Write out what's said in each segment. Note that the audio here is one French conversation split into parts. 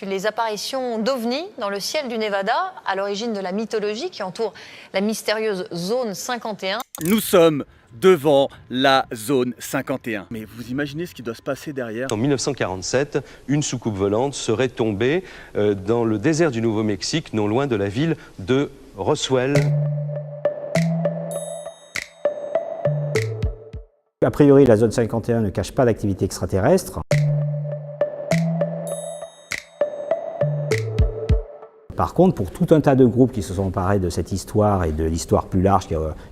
Les apparitions d'ovnis dans le ciel du Nevada, à l'origine de la mythologie qui entoure la mystérieuse zone 51. Nous sommes devant la zone 51. Mais vous imaginez ce qui doit se passer derrière? En 1947, une soucoupe volante serait tombée dans le désert du Nouveau-Mexique, non loin de la ville de Roswell. A priori, la zone 51 ne cache pas d'activité extraterrestre. Par contre, pour tout un tas de groupes qui se sont emparés de cette histoire et de l'histoire plus large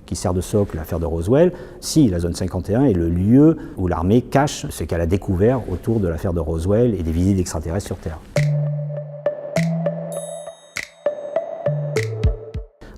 qui sert de socle, l'affaire de Roswell, si la zone 51 est le lieu où l'armée cache ce qu'elle a découvert autour de l'affaire de Roswell et des visites extraterrestres sur Terre.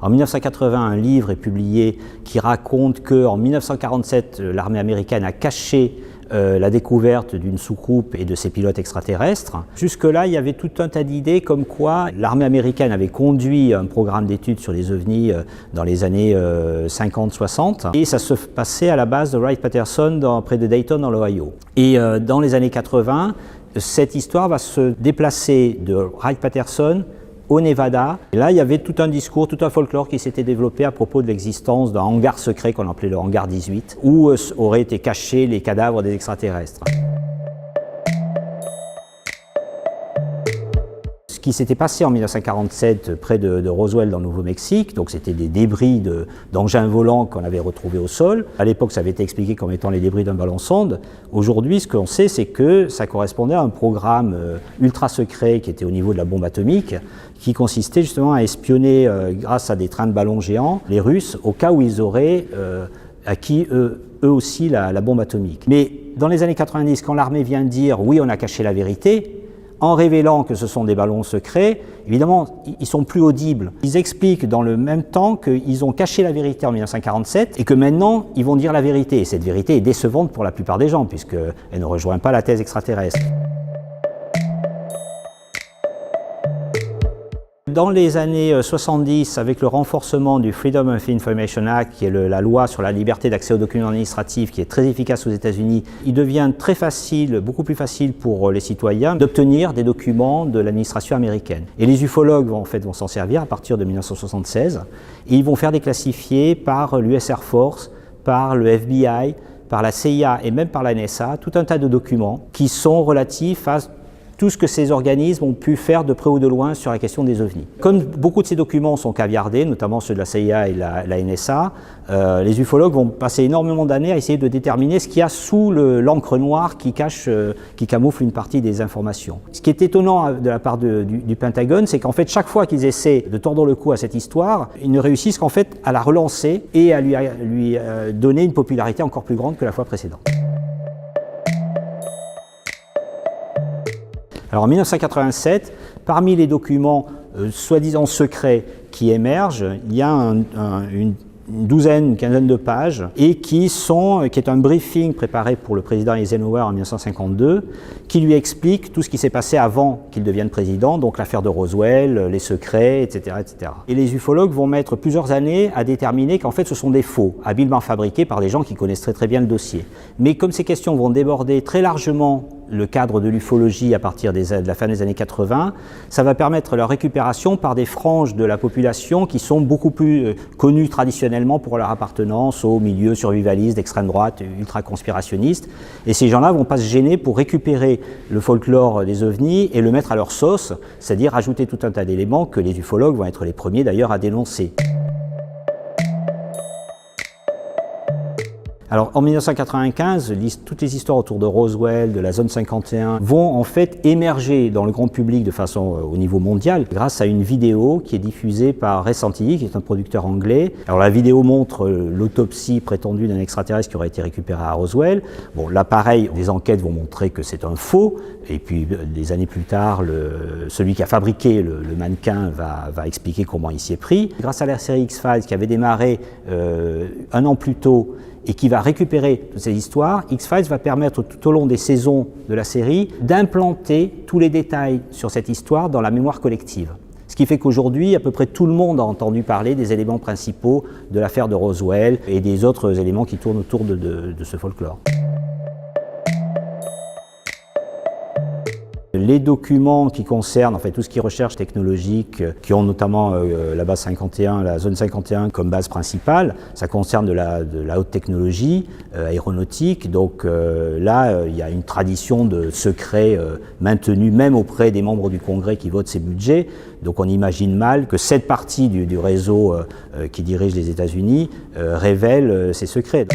En 1980, un livre est publié qui raconte qu'en 1947, l'armée américaine a caché la découverte d'une soucoupe et de ses pilotes extraterrestres. Jusque-là, il y avait tout un tas d'idées comme quoi l'armée américaine avait conduit un programme d'études sur les ovnis dans les années 50-60 et ça se passait à la base de Wright-Patterson près de Dayton dans l'Ohio. Et dans les années 80, cette histoire va se déplacer de Wright-Patterson au Nevada. Et là, il y avait tout un discours, tout un folklore qui s'était développé à propos de l'existence d'un hangar secret qu'on appelait le hangar 18, où auraient été cachés les cadavres des extraterrestres. Ce qui s'était passé en 1947 près de Roswell dans le Nouveau-Mexique, donc c'était des débris d'engins volants qu'on avait retrouvés au sol. À l'époque, ça avait été expliqué comme étant les débris d'un ballon-sonde. Aujourd'hui, ce qu'on sait, c'est que ça correspondait à un programme ultra secret qui était au niveau de la bombe atomique, qui consistait justement à espionner, grâce à des trains de ballons géants, les Russes, au cas où ils auraient acquis eux aussi la bombe atomique. Mais dans les années 90, quand l'armée vient dire « oui, on a caché la vérité », en révélant que ce sont des ballons secrets, évidemment, ils sont plus audibles. Ils expliquent dans le même temps qu'ils ont caché la vérité en 1947 et que maintenant, ils vont dire la vérité. Et cette vérité est décevante pour la plupart des gens, puisqu'elle ne rejoint pas la thèse extraterrestre. Dans les années 70, avec le renforcement du Freedom of Information Act, qui est la loi sur la liberté d'accès aux documents administratifs, qui est très efficace aux États-Unis, il devient très facile, beaucoup plus facile pour les citoyens d'obtenir des documents de l'administration américaine. Et les ufologues vont s'en servir à partir de 1976, et ils vont faire déclassifier par l'US Air Force, par le FBI, par la CIA et même par la NSA, tout un tas de documents qui sont relatifs à tout ce que ces organismes ont pu faire de près ou de loin sur la question des ovnis. Comme beaucoup de ces documents sont caviardés, notamment ceux de la CIA et la NSA, les ufologues vont passer énormément d'années à essayer de déterminer ce qu'il y a sous l'encre noire qui camoufle une partie des informations. Ce qui est étonnant de la part du Pentagone, c'est qu'en fait, chaque fois qu'ils essaient de tordre le cou à cette histoire, ils ne réussissent qu'en fait à la relancer et à lui donner une popularité encore plus grande que la fois précédente. Alors en 1987, parmi les documents soi-disant secrets qui émergent, il y a une douzaine, une quinzaine de pages, et qui est un briefing préparé pour le président Eisenhower en 1952, qui lui explique tout ce qui s'est passé avant qu'il devienne président, donc l'affaire de Roswell, les secrets, etc., etc. Et les ufologues vont mettre plusieurs années à déterminer qu'en fait ce sont des faux, habilement fabriqués par des gens qui connaissent très bien le dossier. Mais comme ces questions vont déborder très largement le cadre de l'ufologie à partir de la fin des années 80, ça va permettre leur récupération par des franges de la population qui sont beaucoup plus connues traditionnellement pour leur appartenance au milieu survivaliste, d'extrême droite, ultra-conspirationniste. Et ces gens-là ne vont pas se gêner pour récupérer le folklore des ovnis et le mettre à leur sauce, c'est-à-dire ajouter tout un tas d'éléments que les ufologues vont être les premiers d'ailleurs à dénoncer. Alors en 1995, toutes les histoires autour de Roswell, de la zone 51, vont en fait émerger dans le grand public de façon au niveau mondial grâce à une vidéo qui est diffusée par Ray Santilli, qui est un producteur anglais. Alors la vidéo montre l'autopsie prétendue d'un extraterrestre qui aurait été récupéré à Roswell. Bon, là pareil, des enquêtes vont montrer que c'est un faux, et puis des années plus tard, celui qui a fabriqué le mannequin va expliquer comment il s'y est pris. Grâce à la série X-Files qui avait démarré un an plus tôt, et qui va récupérer toutes ces histoires, X-Files va permettre tout au long des saisons de la série d'implanter tous les détails sur cette histoire dans la mémoire collective. Ce qui fait qu'aujourd'hui, à peu près tout le monde a entendu parler des éléments principaux de l'affaire de Roswell et des autres éléments qui tournent autour de ce folklore. Les documents qui concernent en fait tout ce qui est recherche technologique, qui ont notamment la base 51, la zone 51 comme base principale, ça concerne de la haute technologie aéronautique. Donc là, il y a une tradition de secret maintenue même auprès des membres du Congrès qui votent ces budgets. Donc on imagine mal que cette partie du réseau qui dirige les États-Unis révèle ces secrets.